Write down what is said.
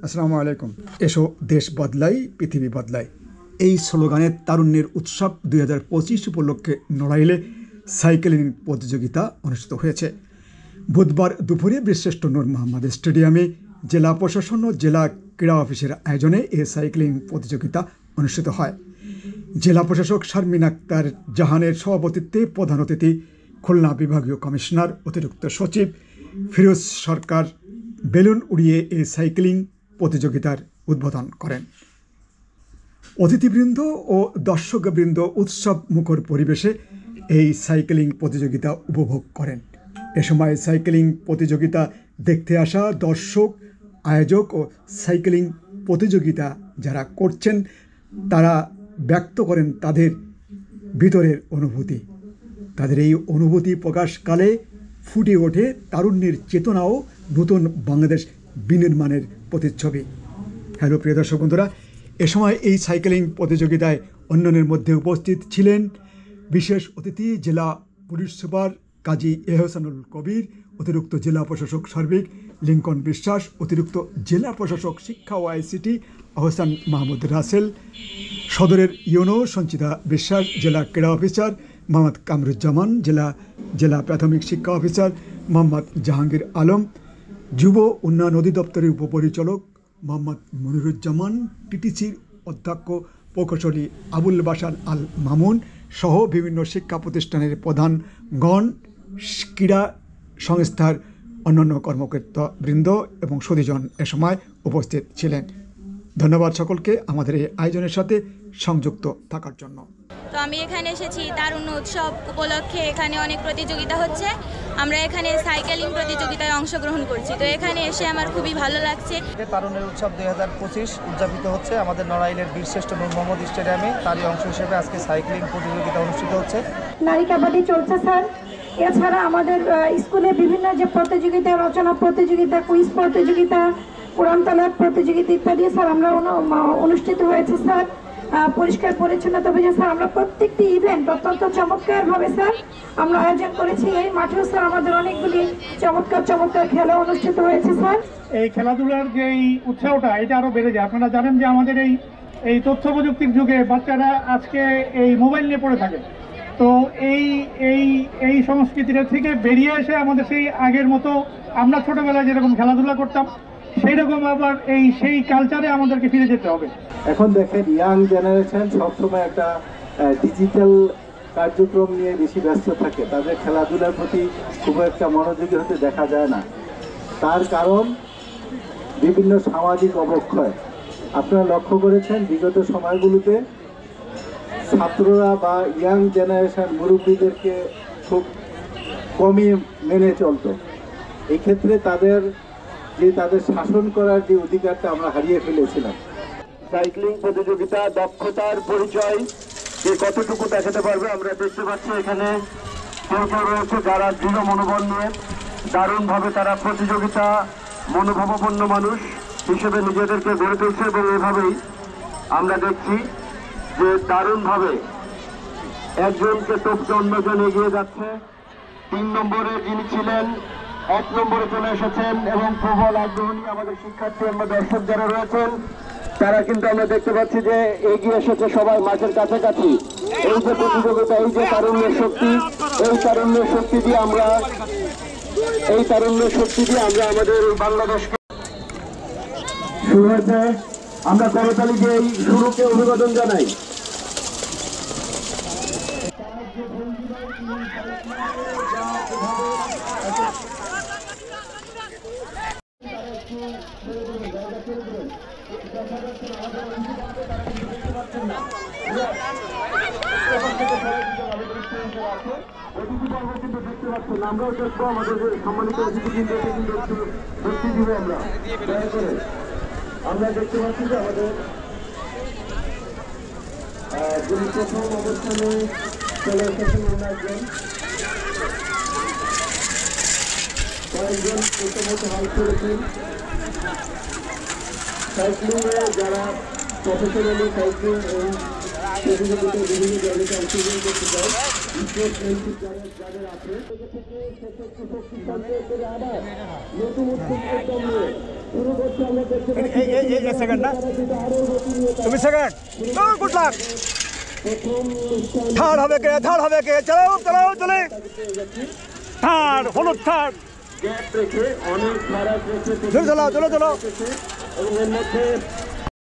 আসসালামু আলাইকুম। এসো দেশ বদলাই পৃথিবী বদলাই, এই স্লোগানে তারুণ্যের উৎসব 2025 উপলক্ষে নড়াইলে সাইকেলিং প্রতিযোগিতা অনুষ্ঠিত হয়েছে। বুধবার দুপুরে বীরশ্রেষ্ঠ নূর মোহাম্মদ স্টেডিয়ামে জেলা প্রশাসন ও জেলা ক্রীড়া অফিসের আয়োজনে এই সাইক্লিং প্রতিযোগিতা অনুষ্ঠিত হয়। জেলা প্রশাসক শারমিন আক্তার জাহানের সভাপতিত্বে প্রধান অতিথি খুলনা বিভাগীয় কমিশনার অতিরিক্ত সচিব ফিরোজ সরকার বেলুন উড়িয়ে এই সাইক্লিং প্রতিযোগিতার উদ্বোধন করেন। অতিথিবৃন্দ ও দর্শকবৃন্দ উৎসব মুখর পরিবেশে এই সাইক্লিং প্রতিযোগিতা উপভোগ করেন। এ সময় সাইক্লিং প্রতিযোগিতা দেখতে আসা দর্শক, আয়োজক ও সাইক্লিং প্রতিযোগিতা যারা করছেন তারা ব্যক্ত করেন তাদের ভিতরের অনুভূতি। তাদের এই অনুভূতি প্রকাশকালে ফুটে ওঠে তারুণ্যের চেতনা ও নতুন বাংলাদেশ বিনির্মাণের প্রতিচ্ছবি। হ্যালো প্রিয় দর্শক বন্ধুরা, এ সময় এই সাইক্লিং প্রতিযোগিতায় অন্যান্যের মধ্যে উপস্থিত ছিলেন বিশেষ অতিথি জেলা পুলিশ সুপার কাজী এহসানুল কবির, অতিরিক্ত জেলা প্রশাসক সার্বিক লিঙ্কন বিশ্বাস, অতিরিক্ত জেলা প্রশাসক শিক্ষা ও আইসিটি আহসান মাহমুদ রাসেল, সদরের ইউনো সঞ্চিতা বিশ্বাস, জেলা ক্রীড়া অফিসার মোহাম্মদ কামরুজ্জামান, জেলা প্রাথমিক শিক্ষা অফিসার মোহাম্মদ জাহাঙ্গীর আলম, যুব উন্নয়ন অধিদপ্তরের উপপরিচালক মোহাম্মদ মনিরুজ্জামান, টিটিসির অধ্যক্ষ প্রকৌশলী আবুল বাশার আল মামুন সহ বিভিন্ন শিক্ষা প্রতিষ্ঠানের প্রধানগণ, ক্রীড়া সংস্থার অন্যান্য কর্মকর্তাবৃন্দ এবং সুধীজন এ সময় উপস্থিত ছিলেন। ধন্যবাদ সকলকে আমাদের এই আয়োজনের সাথে সংযুক্ত থাকার জন্য। তো আমি এখানে এসেছি তারুণ্য উৎসব উপলক্ষে। এখানে অনেক প্রতিযোগিতা হচ্ছে, আমরা এখানে সাইকেলিং প্রতিযোগিতায় অংশগ্রহণ করছি। তো এখানে এসে আমার খুবই ভালো লাগছে। তারুণ্যের উৎসব 2025 উদযাপিত হচ্ছে আমাদের নড়াইলের বীরশ্রেষ্ঠ নূর মোহাম্মদ স্টেডিয়ামে। তারই অংশ হিসেবে আজকে সাইক্লিং প্রতিযোগিতা অনুষ্ঠিত হচ্ছে। নারী কাবাডি চলছে স্যার। এছাড়া আমাদের স্কুলে বিভিন্ন যে প্রতিযোগিতা, রচনা প্রতিযোগিতা, কুইজ প্রতিযোগিতা, কোরআন তেলাওয়াত প্রতিযোগিতা ইত্যাদি স্যার আমরা অনুষ্ঠিত হয়েছে স্যার। পরিষ্কার পরিচ্ছন্নতা অভিযান স্যার, আমরা প্রত্যেকটি ইভেন্ট অত্যন্ত চমৎকারভাবে স্যার আমরা আয়োজন করেছি। এই মাঠেও স্যার আমাদের অনেকগুলি চমৎকার খেলা অনুষ্ঠিত হয়েছে স্যার। এই খেলাধুলার যে এই উৎসাহটা এটা আরও বেড়ে যায়। আপনারা জানেন যে আমাদের এই তথ্য প্রযুক্তির যুগে বাচ্চারা আজকে এই মোবাইল নিয়ে পড়ে থাকে। তো এই সংস্কৃতিটা থেকে বেরিয়ে এসে আমাদের সেই আগের মতো আমরা ছোটোবেলায় যেরকম খেলাধুলা করতাম সেই রকম আবার সেই কালচারে আমাদেরকে ফিরে যেতে হবে। এখন দেখেন ইয়াং জেনারেশন সবসময় একটা ডিজিটাল কার্যক্রম নিয়ে বেশি ব্যস্ত থাকে, তাদের খেলাধুলার প্রতি খুব একটা মনোযোগী হতে দেখা যায় না। তার কারণ বিভিন্ন সামাজিক অবক্ষয়। আপনারা লক্ষ্য করেছেন বিগত সময়গুলোতে ছাত্ররা বা ইয়াং জেনারেশন মুরব্বীদেরকে খুব কমই মেনে চলত। এক্ষেত্রে তাদের শাসন করার যে অধিকারটা আমরা হারিয়ে ফেলেছিলাম। সাইক্লিং প্রতিযোগিতা দক্ষতার পরিচয় যে কতটুকু দেখাতে পারবে আমরা দেখতে পাচ্ছি। এখানে কেউ রয়েছে যারা দৃঢ় মনোবল নিয়ে দারুণভাবে তারা প্রতিযোগিতা মনোভাবাপন্ন মানুষ হিসেবে নিজেদেরকে গড়ে তুলছে এবং এভাবেই আমরা দেখছি যে দারুণভাবে একজনকে টপকে অন্যজন এগিয়ে যাচ্ছে। 3 নম্বরে যিনি ছিলেন 1 নম্বরে চলে এসেছেন এবং প্রবল আগ্রহ নিয়ে আমাদের শিক্ষার্থী এবং দর্শক যারা রয়েছেন তারা কিন্তু আমরা দেখতে পাচ্ছি যে এগিয়ে এসেছে সবাই মাঠের কাছাকাছি। এই যে প্রতিযোগিতা, এই যে তারুণ্যের শক্তি, এই তারুণ্যের শক্তি দিয়ে আমরা আমাদের বাংলাদেশকে শুরু হয়েছে। আমরা করতালি দিয়ে এই শুরুকে অভিবাদন জানাই। আমরাও দেখবো আমাদের সম্মানিত অতিথিবৃন্দ দেখতে দিব। আমরা দেখতে পাচ্ছি যে আমাদের যিনি প্রথম অবস্থানে চলে এসেছেন আমরা কয়েকজন প্রথমত হেল্প করেছেন। সাইক্লিংয়ে যারা প্রফেশনালি সাইক্লিং প্রতিযোগিতায় বিভিন্ন দলকে অংশগ্রহণ করতে চায় স্পোর্টসম্যানশিপ যাদের আছে আবার নতুন উদ্যোগ নিয়ে শুরু করছে। আমরা দেখতে তুমি সেকেন্ড গুড লাক থার্ড হবে কে চালাও চলে থার্ড হলুদ থার্ড গ্যাপ রেখে অনেক ফারাক রেখে চলো এবং এর মধ্যে